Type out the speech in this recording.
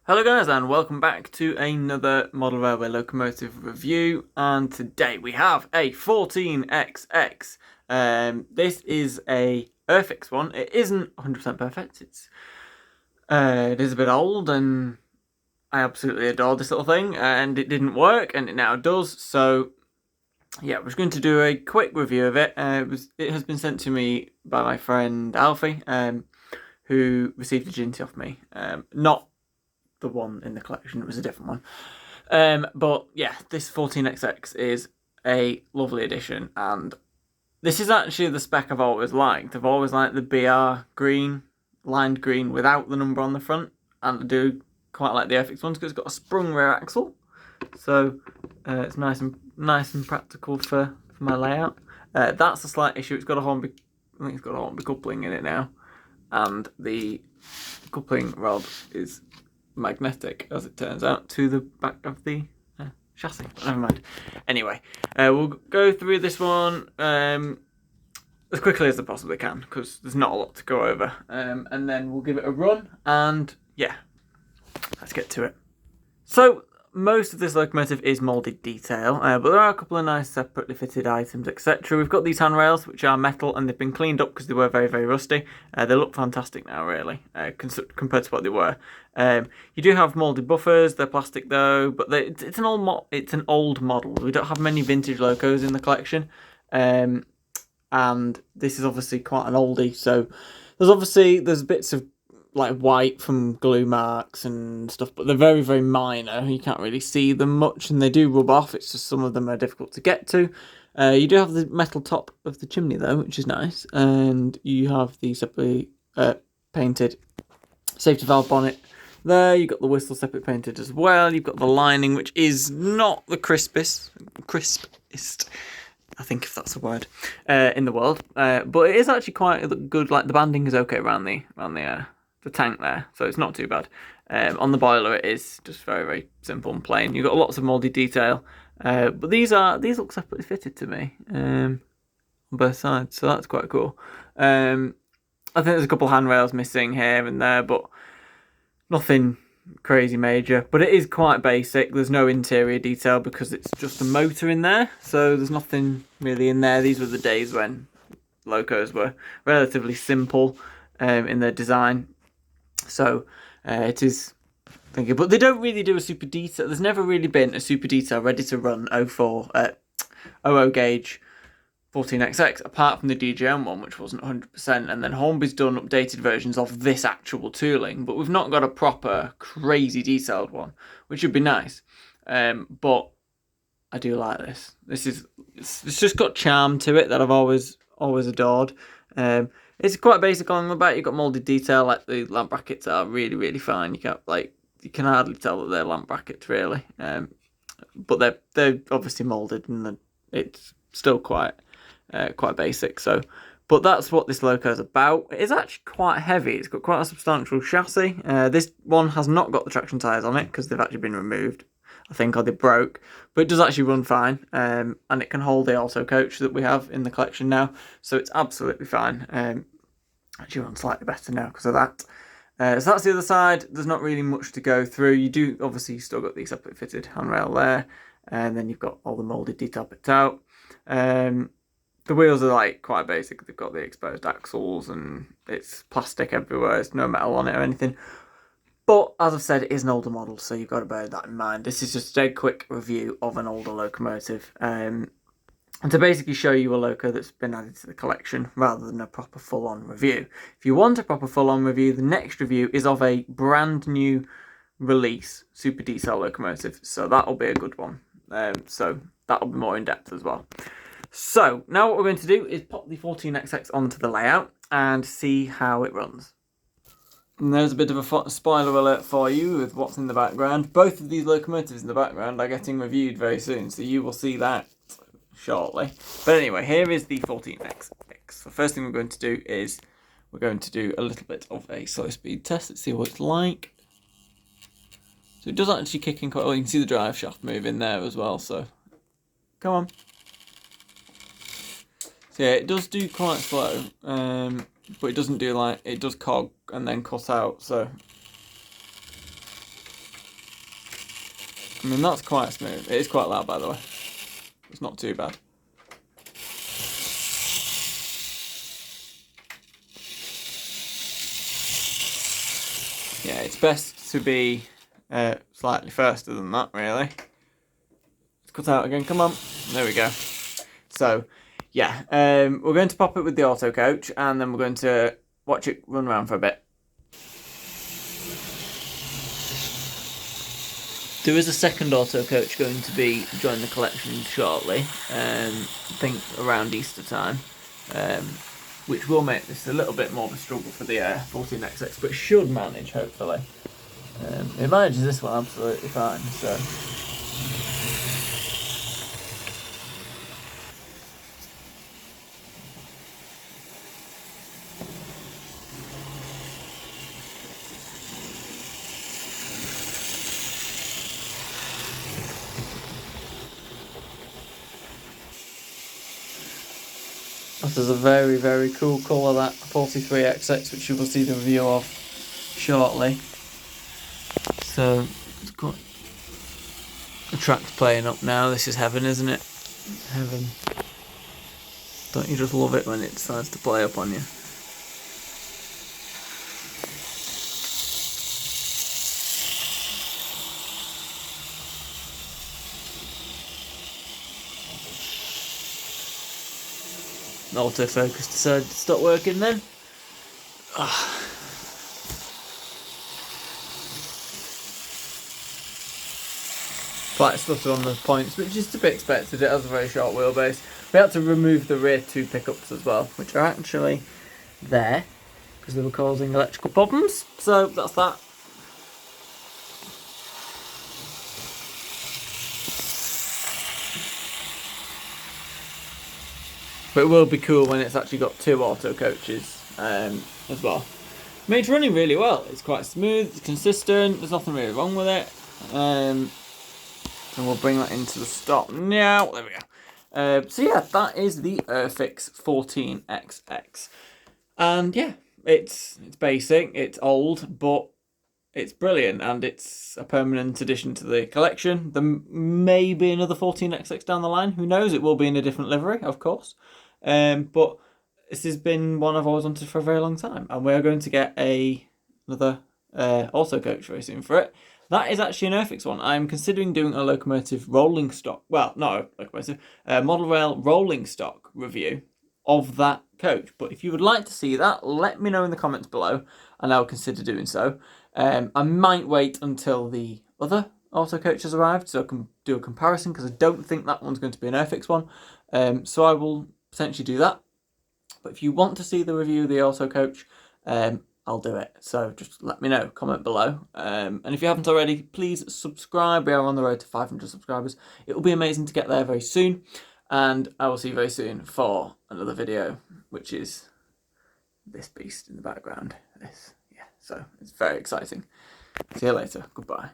Hello guys and welcome back to another model railway locomotive review, and today we have a 14XX. This is a Airfix one. It isn't 100% perfect. It is a bit old and I absolutely adore this little thing, and it didn't work and it now does. So yeah, we're going to do a quick review of it. It has been sent to me by my friend Alfie, who received a Ginty off me. Not the one in the collection, it was a different one. But yeah, this 14XX is a lovely addition, and this is actually the spec I've always liked. I've always liked the BR green, lined green without the number on the front, and I do quite like the Airfix ones because it's got a sprung rear axle, so it's nice and practical for my layout. That's a slight issue. It's got a Hornby, I think it's got a Hornby coupling in it now, and the coupling rod is magnetic, as it turns out, to the back of the chassis. But never mind. Anyway, we'll go through this one as quickly as I possibly can because there's not a lot to go over, and then we'll give it a run, and yeah, let's get to it. So most of this locomotive is moulded detail, but there are a couple of nice separately fitted items, etc. We've got these handrails, which are metal, and they've been cleaned up because they were very, very rusty. They look fantastic now, really, compared to what they were. You do have moulded buffers. They're plastic though, but it's an old model. We don't have many vintage locos in the collection, and this is obviously quite an oldie. So there's bits of like white from glue marks and stuff, but they're very, very minor. You can't really see them much, and they do rub off. It's just some of them are difficult to get to. You do have the metal top of the chimney though, which is nice, and you have the separately painted safety valve bonnet there. You've got the whistle separate painted as well. You've got the lining, which is not the crispest, I think, if that's a word, in the world, but it is actually quite good. Like the banding is okay around the tank there, so it's not too bad. On the boiler it is just very, very simple and plain. You've got lots of moulded detail, but these look separately fitted to me on both sides, so that's quite cool. I think there's a couple handrails missing here and there, but nothing crazy major. But it is quite basic. There's no interior detail because it's just a motor in there, so there's nothing really in there. These were the days when locos were relatively simple in their design. So it is thinking, but they don't really do a super detail. There's never really been a super detail ready to run 00 gauge 14XX, apart from the DJM one, which wasn't 100%. And then Hornby's done updated versions of this actual tooling, but we've not got a proper crazy detailed one, which would be nice. But I do like this. It's just got charm to it that I've always adored. It's quite basic on the back. You've got moulded detail, like the lamp brackets are really, really fine. You can hardly tell that they're lamp brackets really, but they're obviously moulded, and it's still quite basic. So, but that's what this loco is about. It is actually quite heavy. It's got quite a substantial chassis. This one has not got the traction tyres on it because they've actually been removed, I think, or they broke, but it does actually run fine, and it can hold the auto coach that we have in the collection now, so it's absolutely fine. Actually runs slightly better now because of that. So that's the other side. There's not really much to go through. You do obviously still got the separate fitted handrail there, and then you've got all the moulded detail picked out. The wheels are like quite basic. They've got the exposed axles, and it's plastic everywhere. There's no metal on it or anything. But as I've said, it is an older model, so you've got to bear that in mind. This is just a dead quick review of an older locomotive, and to basically show you a loco that's been added to the collection rather than a proper full-on review. If you want a proper full-on review, the next review is of a brand new release super detail locomotive, so that'll be a good one. So that'll be more in depth as well. So now what we're going to do is pop the 14XX onto the layout and see how it runs. And there's a bit of a spoiler alert for you with what's in the background. Both of these locomotives in the background are getting reviewed very soon, so you will see that shortly. But anyway, here is the 14XX. The first thing we're going to do is we're going to do a little bit of a slow speed test. Let's see what it's like. So it does actually kick in quite well. You can see the drive shaft move in there as well, so come on. So yeah, it does do quite slow, but it doesn't do it does cog and then cut out, so I mean, that's quite smooth. It is quite loud, by the way. It's not too bad. Yeah, it's best to be slightly faster than that, really. Let's cut out again, come on. There we go. So, yeah, we're going to pop it with the auto coach, and then we're going to watch it run around for a bit. There is a second auto coach going to be joining the collection shortly, I think around Easter time, which will make this a little bit more of a struggle for the 14XX, but should manage, hopefully. It manages this one absolutely fine, so... That is a very, very cool colour, that 43XX, which you will see the review of shortly. So, it's got the track's playing up now. This is heaven, isn't it? Heaven. Don't you just love it when it decides to play up on you? Autofocus decided to stop working then. Quite stutter on the points, which is to be expected. It has a very short wheelbase. We had to remove the rear two pickups as well, which are actually there because they were causing electrical problems. So that's that. But it will be cool when it's actually got two auto coaches as well. I mean, it's running really well. It's quite smooth, it's consistent, there's nothing really wrong with it. And we'll bring that into the stop now. There we go. So yeah, that is the Airfix 14XX. And yeah, it's basic, it's old, but it's brilliant, and it's a permanent addition to the collection. There may be another 14XX down the line. Who knows? It will be in a different livery, of course. But this has been one I've always wanted for a very long time, and we're going to get another auto coach very soon for it. That is actually an Airfix one. I'm considering doing a locomotive rolling stock. Well, not a locomotive, model rail rolling stock review of that coach. But if you would like to see that, let me know in the comments below, and I'll consider doing so. I might wait until the other auto coach has arrived so I can do a comparison, because I don't think that one's going to be an Airfix one. So I will potentially do that. But if you want to see the review of the auto coach, I'll do it. So just let me know, comment below. And if you haven't already, please subscribe. We are on the road to 500 subscribers. It will be amazing to get there very soon. And I will see you very soon for another video, which is this beast in the background. This, yeah. So it's very exciting. See you later. Goodbye.